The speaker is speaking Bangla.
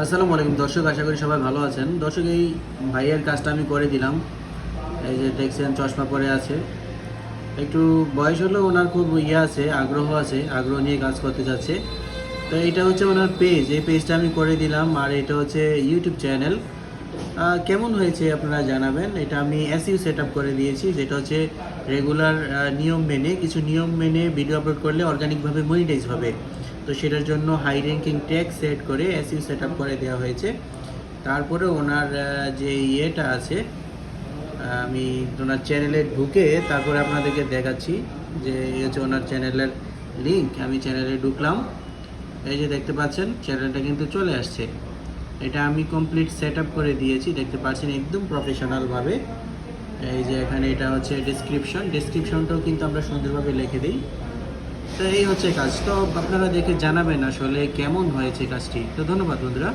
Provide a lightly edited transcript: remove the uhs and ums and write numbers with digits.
আসসালামু আলাইকুম দর্শক, আশা করি সবাই ভালো আছেন। দর্শক, এই ভাইয়ের কাজটা আমি করে দিলাম। এই যে দেখছেন চশমা পরে আছে, একটু বয়স হলেও ওনার খুব আছে, আগ্রহ আছে, আগ্রহ নিয়ে কাজ করতে যাচ্ছে। তো এটা হচ্ছে ওনার পেজ, এই পেজটা আমি করে দিলাম। আর এটা হচ্ছে ইউটিউব চ্যানেল। কেমন হয়েছে আপনারা জানাবেন। এটা আমি এসইউ সেট আপ করে দিয়েছি, যেটা হচ্ছে রেগুলার নিয়ম মেনে, কিছু নিয়ম মেনে ভিডিও আপলোড করলে অর্গানিকভাবে মনিটাইজ হবে। তো সেটার জন্য হাই র্যাঙ্কিং ট্যাগ সেট করে এসইউ সেট আপ করে দেওয়া হয়েছে। তারপরে ওনার যে ইয়েটা আছে, আমি ওনার চ্যানেলে ঢুকে তারপরে আপনাদেরকে দেখাচ্ছি যে এই হচ্ছে ওনার চ্যানেলের লিঙ্ক। আমি চ্যানেলে ঢুকলাম, এই যে দেখতে পাচ্ছেন চ্যানেলটা কিন্তু চলে আসছে। এটা আমি কমপ্লিট সেট আপ করে দিয়েছি, দেখতে পাচ্ছেন একদম প্রফেশনালভাবে। এই যে এখানে এটা হচ্ছে ডেসক্রিপশনটাও কিন্তু আমরা সুন্দরভাবে লিখে দিই। তো এই হচ্ছে কাজ। তো আপনারা দেখে জানাবেন আসলে কেমন হয়েছে কাজটি। তো ধন্যবাদ বন্ধুরা।